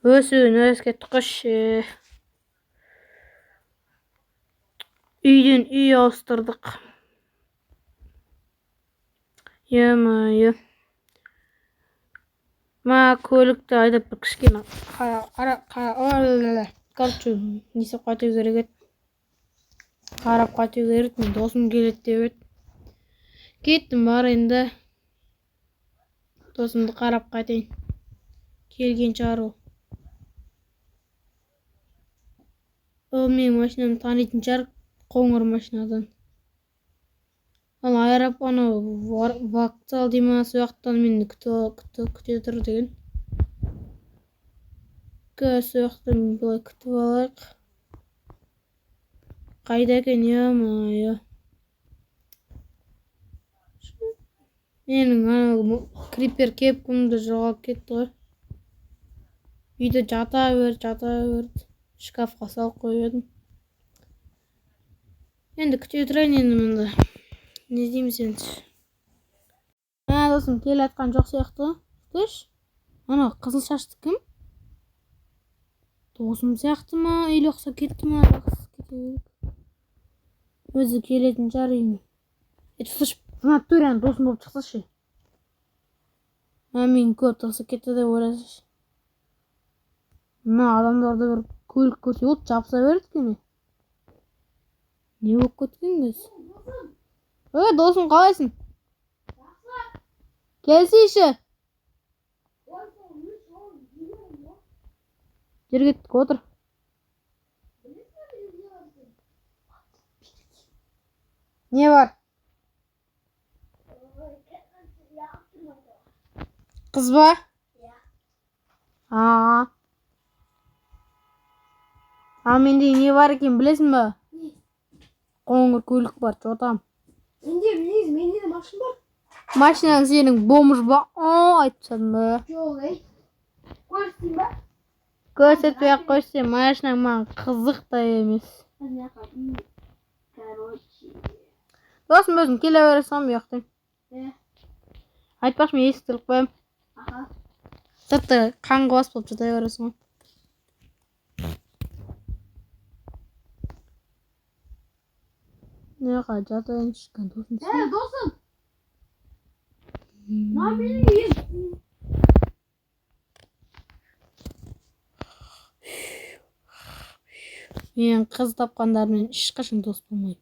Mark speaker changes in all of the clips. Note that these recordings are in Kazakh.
Speaker 1: Өсіп кетті үйден үй ауыстырдық. Е-мое. Көлікті айдап бір кішкене короче, несіп қайту керек еді. Қарап қайту керек еді. Мен досым келеді деп еді. Кеттім барайын да. Досымды қарап қайтайын. Келген шығар ол. Ол менің машинамды танитын шығар, қоңыр машинадан. Ал вокзал дейма, сояқтан мені күте тұр деген. Сояқтан былай күтіп алайық. Қайда екен, е-мое. Менің крипер кепкамды жоғалып кетті ғой. Үйде жата берді. Шкафқа салып қойып едім. Енді күте тұрайын енді мұнда. Не дейміз енді? Досым келе атқан жоқ сияқты. Күтіш? Ана қызыл шашты кім? Досым сияқты ма? Үйлі ұқса кетті ма? Өзі келетін шығар үйіне. Тұсыш, мына түрен досым болып шықсашы. Мен көріп тұқсы кетті деп ойласашы. Мына адамдарды бір көлік көрсе от жапса берді кене. Не болып кеткен кез? Досым қалайсың? Келсейші. Жергеттік отыр. Не бар? Қыз ба? Менде не бар екен білесің ба? Қоңыр көлік бар, жотам.
Speaker 2: Менде білесің, менде де машин бар.
Speaker 1: Машинаң сенің бомж ба? Айтсам ба?
Speaker 2: Жоқ, көрсетейін ба?
Speaker 1: Көрсетпей ақ қойсаң, машинаң маған қызық та емес. Досым өзің келе бересің ба ұяқтайым? Айтпақшы, мен естіліп қоям. Тіпті қанға бас болып жата бересің ғой. Неға жатайын шыққан досым сен?
Speaker 2: Досым! На менің үйім.
Speaker 1: Мен қыз тапқандармен ешқашан дос болмаймын.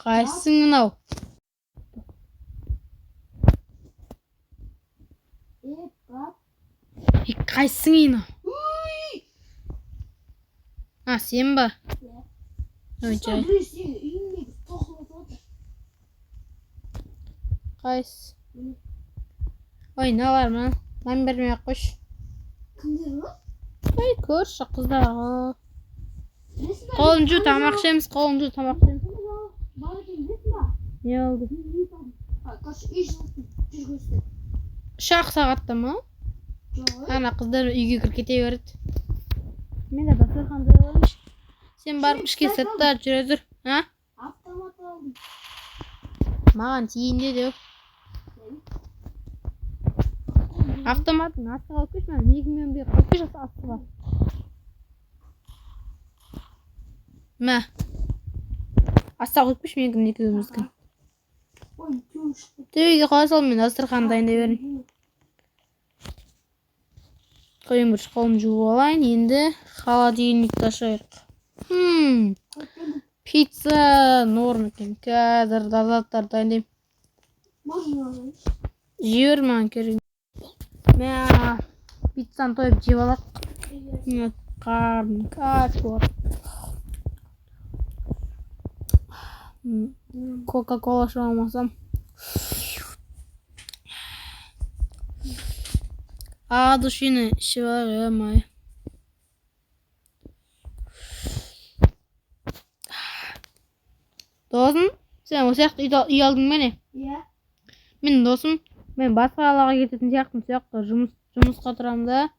Speaker 1: Қайсың мынау? Қайсың ені? Сен ба? Жай. Қайсы? Ойналар ма? Мән бермей ақ қойшы.
Speaker 2: Кімдер ма?
Speaker 1: Көрші қыздар. Қолын жу, тамақ ішеміз.
Speaker 2: Бар екен білесің ба?
Speaker 1: Не oldu?
Speaker 2: Үй жүргізді.
Speaker 1: Шақ сағатта ма?
Speaker 2: Жоқ.
Speaker 1: Ана қыздар үйге кіріп кете берді. Мен де дастархан жайғанмын. Сен барып ішке сыртта жүре жүр.
Speaker 2: Автомат алдым.
Speaker 1: Маған тиінде деу. Автоматтың астыға өкпеш, мен мегімен бер өкпеш астыға. Мә. Астыға өкпеш, мегім екеуміздің. Төбеге қоя сал, мен дастархан дайындай берейін. Қойын бір қолым жуып алайын, енді холодильникті ашайық. Пицца норм екен. Қазір заттар дайындаймын. Жібер маған керек. Мә, пиццаны тойып жеп алақ. Қарным кәс бар. Кока-кола шу алмасам. Душины ішіп алақ, е-май. Досым, сен осы сияқты үй алдың ба не?
Speaker 2: Иә.
Speaker 1: Мен досым, мен басқа қалаға кететін сияқтым, сояқта жұмысқа тұрамын да.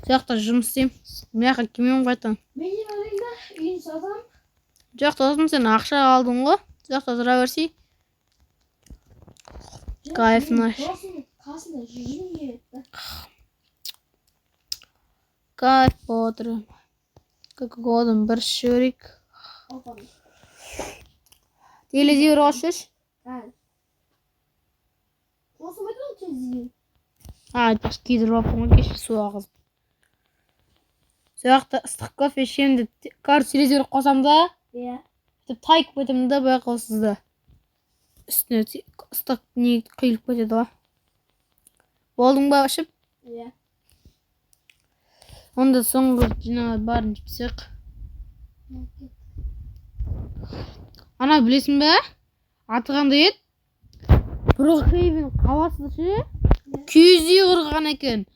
Speaker 1: Сояқта жұмыс істеймін. Мияққа кіммен қайтам?
Speaker 2: Мен үйін сатам.
Speaker 1: Жоқ, досым, сен ақша алдың ғой. Жақта тұра берсей. Кайф наш.
Speaker 2: Қасында жүрген
Speaker 1: Кайф отырым. Как годым бір шөрик. Телевизор қошыш.
Speaker 2: Қосым айтып телевизор.
Speaker 1: Айтпаш кидіріп аппын ғой кешір су ағызып. Сояқта ыстық кофе ішемді. Телевизор қосам да.
Speaker 2: Иә.
Speaker 1: Тайып кетемін да байқаусызда. Үстіне ыстық не құйылып кетеді ғой. Болдың ба ішіп?
Speaker 2: Иә.
Speaker 1: Онда соңғы жинаған барын жіпсек. Ана білесің бе? Аты қандай еді? Брукхейвен қаласы ше? Киіз үй құрған екен.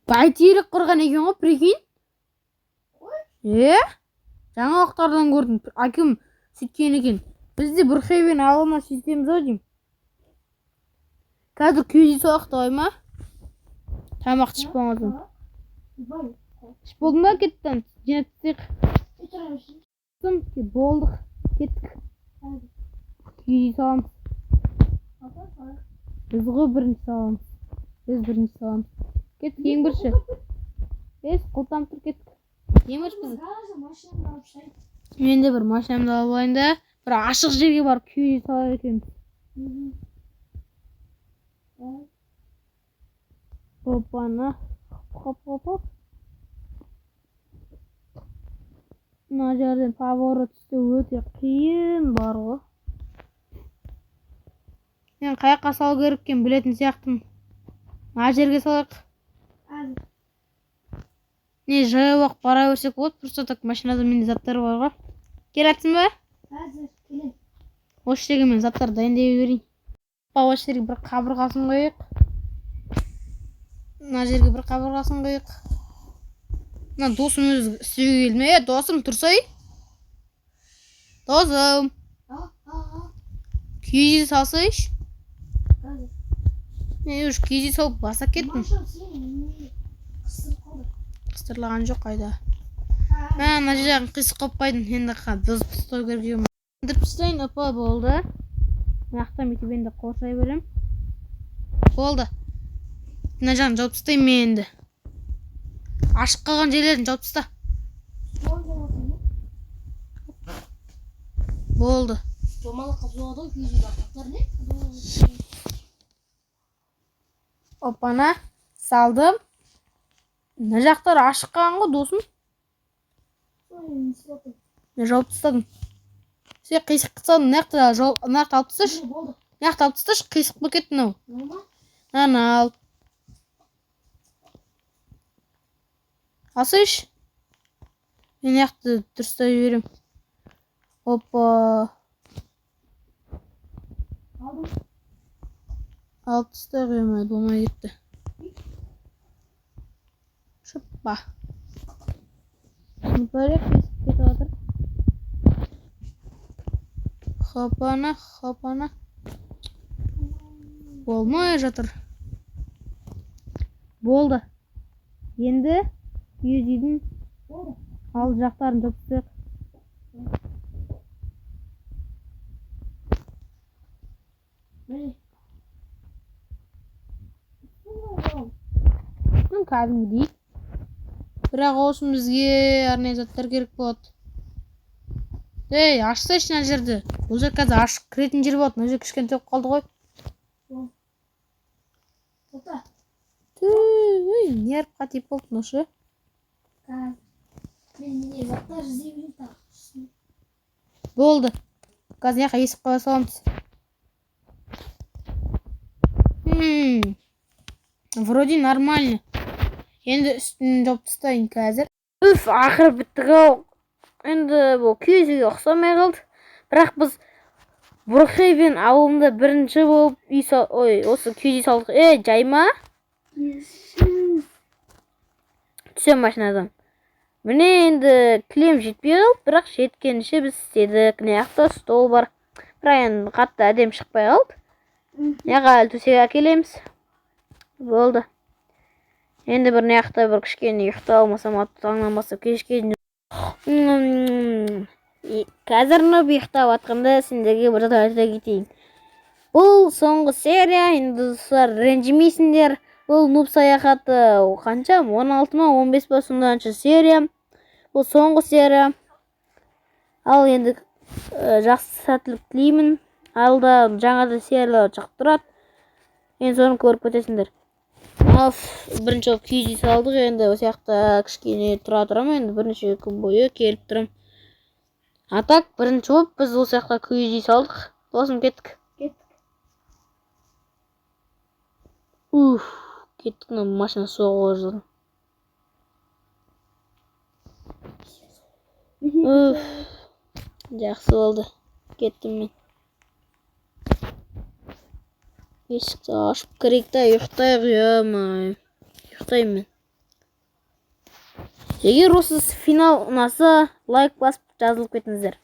Speaker 1: Бәйтерек құрған екен ғой, прикинь? Жаңалықтардан көрдім. Аким сөйткен екен. Бізде Брукхейвен алуына сөйтеміз ау деймін. Қазір киіз үй соқты ғой ма? Тамақ ішіп болмадым. Ішіп болдың ба кеттен? Жинаттық. Болдық. Кеттік. Киіз үй саламыз. Біз ғой бірінші саламыз. Кеттік, ең бірші. Құлтам тұр, кеттік. Ең бірші біз. Мен де бір машинамды алып алайын да. Бір ашық жерге барып киіз үй салар екенбіз. Опана. Хоп. Мына жерден поворот істеу өте қиын бар ғой. Мен қаяққа салу керек екен білетін сияқтымын. Мына жерге салайық. Не жаяу ақ бара берсек болады, просто так машинада менде заттар бар ғой. Келатсың ба?
Speaker 2: Келем.
Speaker 1: Осы жерге мен заттар дайындай берейін. Осы жерге бір қабырғасын қойайық. Мына жерге бір қабырғасын қойайық. Мына досым өзі істеуге келді. Досым тұрсай. Досым. Киіз үй салсайш. Мен өш киіз үй салып баса кеттім. Қыстырлаған жоқ қайда. Мына жағын қисық қойып қойдым. Енді бұзып тастау керек ем. Өндіріп тастайын, опа, болды. Мақтан бүйтіп енді қоршай берем. Болды. Мына жағын жауып тастайын мен енді. Ашық қалған жерлерін жауып таста. Болды. Опана, салдым. Мына жақтар ашық қалған ғой, досым. Мен жауып тастадым. Сен қисық қылсаң, мына алып тасташ. Мына алып тасташ, қисық болып кетті мынау. Мынаны ал. Алсайш. Мен яқты дұрыстай жіберем. Опа. Алып тастай қоймайды, болмай кетті. Шыппа. Бөлек қисық кетіп отыр. Хопана. Болмай жатыр. Болды. Енді киіз үйдің алды жақтарын жауып. Кәдімгідей. Бірақ осы бізге арнайы заттар керек болады. Ашсайшы мына жерді. Бұл жер қазір ашық кіретін жер болады. Мына жер кішкентай болып қалды ғой. Нерв қатып болды ношы. Болды. Қазір яқа есіп қоя саламыз. Вроде нормально. Енді үстін жауып тастайын қазір. Ақыры біттік ау. Енді бұл киіз үйге ұқсамай қалды. Бірақ біз Брукхейвен ауылында бірінші болып осы киіз үй салдық. Жайма? Түсем машинадан. Міне енді кілем жетпей қалды, бірақ жеткенше біз істедік. Мына стол бар. Бірақ енді қатты әдем шықпай қалды. Яға әлі төсек әкелеміз. Болды. Енді бір наяқта бір кішкене ұйықта алмасам атты таңнан бастап кешке қазір нұп ұйықтап жатқанда сендерге бір зат айта кетейін. Бұл соңғы серия, енді достар ренжімейсіңдер. Бұл нұп саяхаты қанша? 16 ма 15 па сонданшы серия. Бұл соңғы серия. Ал енді жақсы сәттілік тілеймін. Алда жаңада сериялар шығып тұрады. Енді соны көріп кетесіңдер. Бірінші болып күйіз салдық, енді осы жақта кішкене тұра тұрам, енді бірнеше күн бойы келіп тұрам. Так, бірінші болып біз осы жақта күйіз салдық. Досым, кеттік. Кеттік, машина соғып жатыр. Жақсы болды. Кеттім мен. Есікті ашып кірейік та ұйықтайық, ұйықтаймын мен. Егер осы финал ұнаса, лайк басып жазылып кетіңіздер.